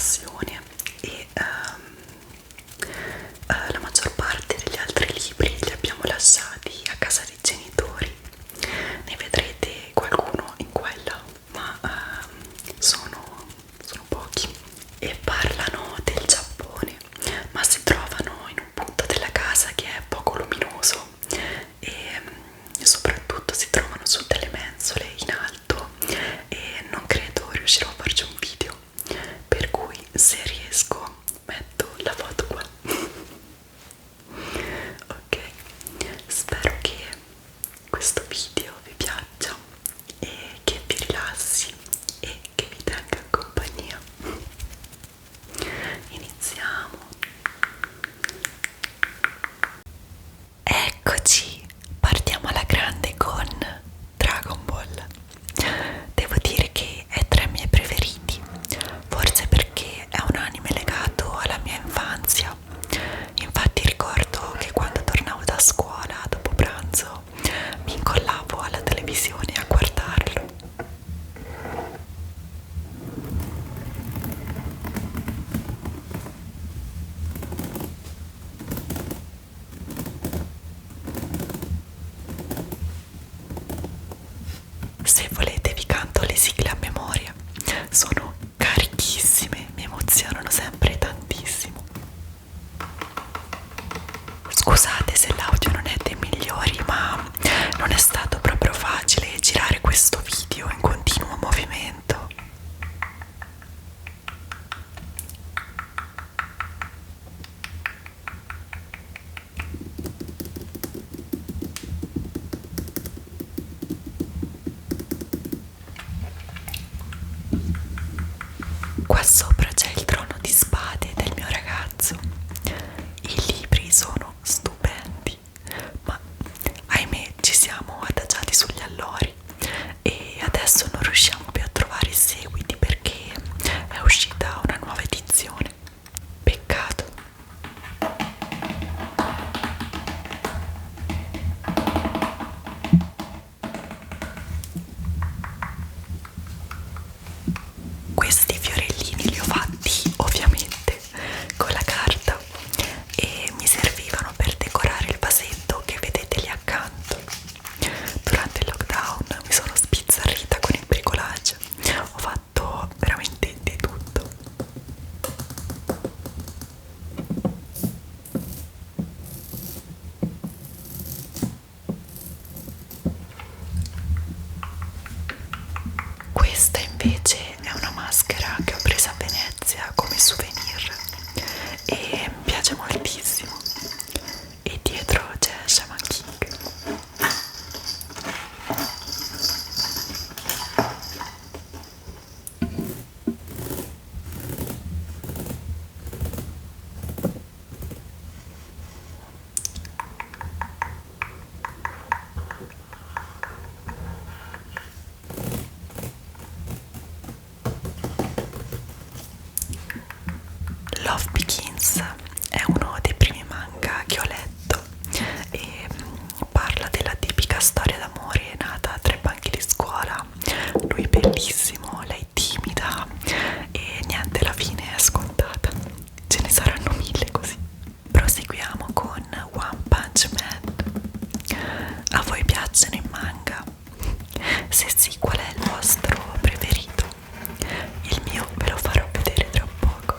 passione e la maggior parte degli altri libri li abbiamo lasciati a casa dei genitori. Ne vedrete qualcuno in quella, ma sono pochi e parlano del Giappone, ma si trovano in un punto della casa che è poco luminoso e soprattutto si trovano su delle mensole in alto e non credo riuscirò a farci un video, per cui se riesco metto la foto qua. Ok, spero che questo video vi piaccia e che vi rilassi e che vi tenga compagnia. Iniziamo. Eccoci, partiamo alla grande con Dragon Ball. Devo dire che è tra i miei preferiti, forse perché è un anime legato alla mia infanzia. Infatti ricordo che quando tornavo da scuola dopo pranzo mi incollavo alla televisione a guardarlo. Se volete vi canto le sigle a memoria, sono carichissime, mi emozionano sempre tantissimo. Scusate se l'audio non è dei migliori, ma non è stato proprio facile girare questo video in continuo movimento. Qua sopra c'è il trono di spade del mio ragazzo. I libri sono stupendi, ma ahimè ci siamo adagiati sugli allori e adesso non riusciamo più a trovare i seguiti perché è uscita una nuova edizione. Peccato. Questi fiorellini li ho fatti ovviamente con la carta e mi servivano per decorare il vasetto che vedete lì accanto. Durante il lockdown mi sono sbizzarrita con il bricolage, ho fatto veramente di tutto. Questa invece è una maschera che ho preso a Venezia come souvenir e mi piace moltissimo. E dietro c'è Shaman King. Love Begins è uno dei primi manga che ho letto e parla della tipica storia d'amore nata tra i banchi di scuola. Lui bellissimo, lei timida e niente, la fine è scontata. Ce ne saranno mille così. Proseguiamo con One Punch Man. A voi piacciono i manga? Se sì, qual è il vostro preferito? Il mio ve lo farò vedere tra poco.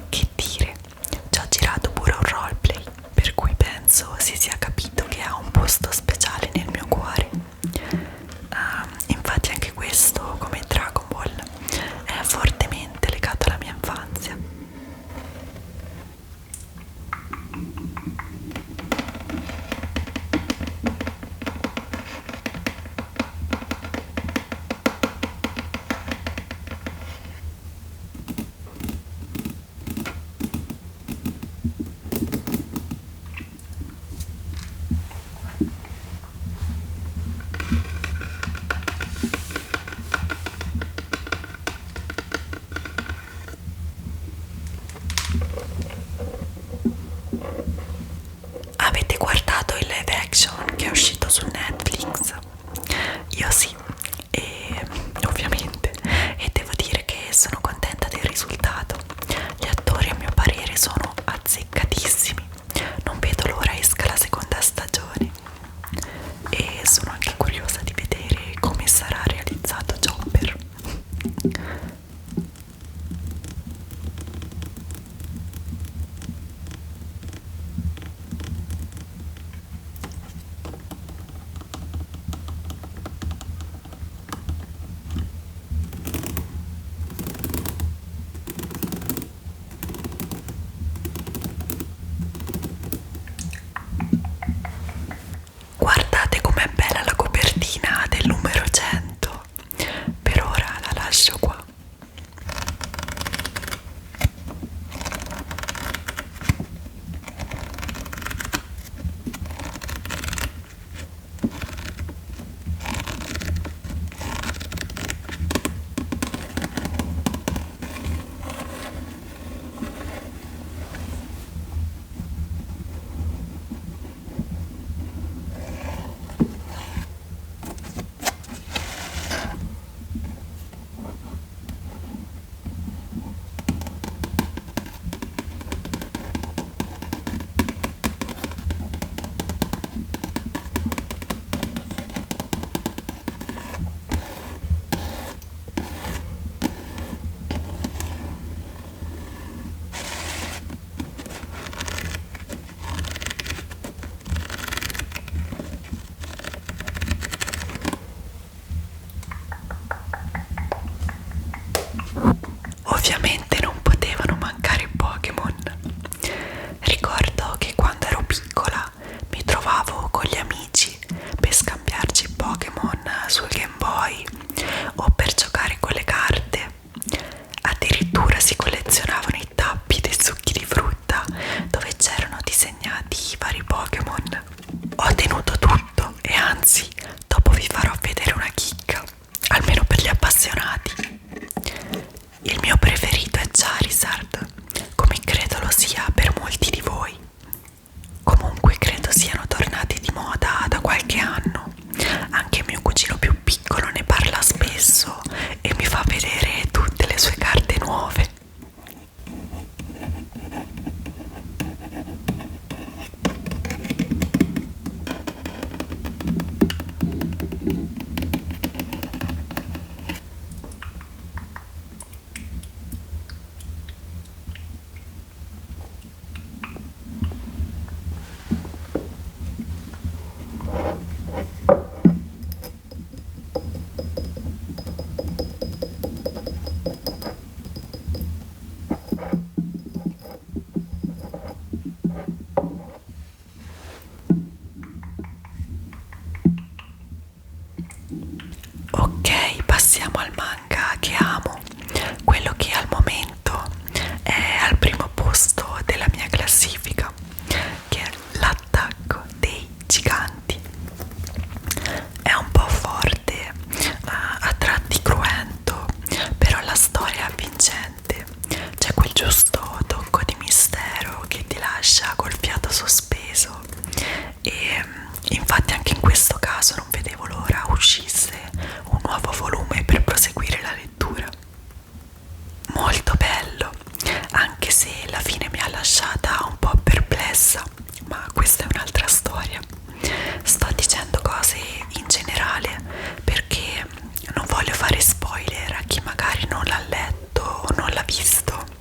Che dire, ci ho girato pure un roleplay, per cui penso si sia capito che ha un posto speciale nel mio cuore. Infatti anche questo, come Dragon Ball, è fortemente legato alla mia infanzia. Avete guardato il live action che è uscito su Netflix? Io sì, e ovviamente, e devo dire che sono contenta del risultato. Gli attori a mio parere sono azzeccatissimi, non vedo l'ora esca la seconda stagione e sono anche curiosa di vedere come sarà realizzato Chopper. Guardate com'è bella la copertina del numero 100. Per ora la lascio qua. Ovviamente non potevano mancare i Pokémon. Ricordo che quando ero piccola mi trovavo con gli amici per scambiarci Pokémon sul Game Boy o per giocare con le carte. Addirittura si collezionavano i tappi dei succhi di frutta dove c'erano disegnati i vari Pokémon. Ho tenuto tutto e anzi, dopo vi farò vedere una chicca, almeno per gli appassionati. Il mio preferito è Charizard, come credo lo sia per molti di voi. Comunque credo siano tornati di moda da qualche anno. Anche mio cugino più piccolo ne parla spesso e mi fa vedere tutte le sue carte nuove. Ok, passiamo al manga che amo, quello che al momento è al primo posto della mia classifica, che è L'attacco dei giganti. È un po' forte, a tratti cruento, però la storia è avvincente. C'è quel giusto tocco di mistero che ti lascia col fiato sospeso e infatti anche in questo caso non vedevo l'ora uscisse un nuovo volume per proseguire la lettura. Molto bello, anche se la fine mi ha lasciata un po' perplessa, ma questa è un'altra storia. Sto dicendo cose in generale perché non voglio fare spoiler a chi magari non l'ha letto o non l'ha visto.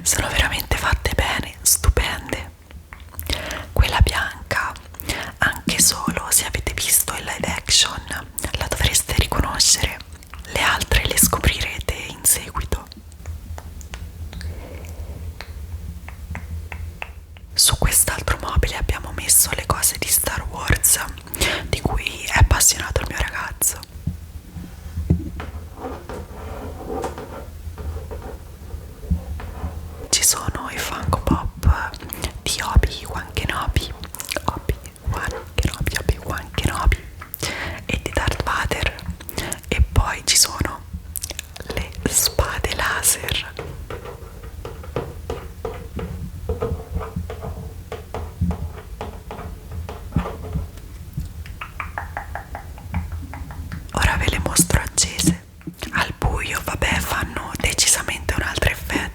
sono veramente fatte bene, stupende. Quella bianca, anche solo se avete visto il live action, la dovreste riconoscere. Le altre le scoprirete in seguito. Su quest'altro mobile abbiamo messo le cose di Star Wars, di cui è appassionato il mio ragazzo. Ci sono i Funko Pop di Obi-Wan Kenobi, Obi-Wan Kenobi e di Darth Vader, e poi ci sono le spade laser. Ora ve le mostro accese. Al buio, vabbè, fanno decisamente un altro effetto.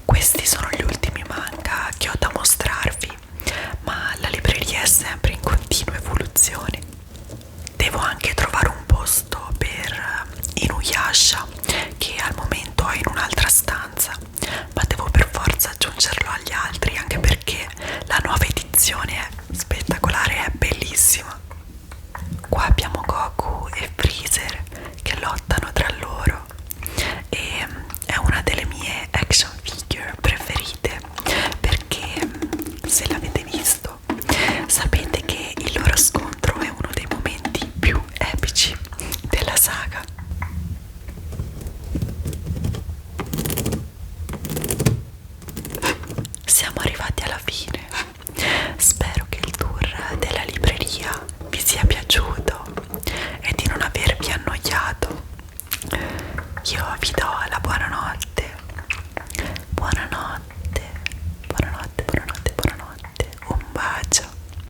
Questi sono gli ultimi manga che ho da mostrarvi, ma la libreria è sempre in continua evoluzione. Devo anche trovare un posto per Inuyasha, che al momento ho in un'altra stanza, ma devo per forza aggiungerlo agli altri, anche perché la nuova edizione è spettacolare, è bellissima. Qua abbiamo Goku e Freezer che lottano tra loro, e è una delle mie action figure preferite, perché se l'avete visto sapete che il loro scontro è uno dei momenti più epici della saga. Siamo arrivati alla fine. Spero che il tour della libreria vi sia piaciuto e di non avervi annoiato. Io vi do la buonanotte. Buonanotte.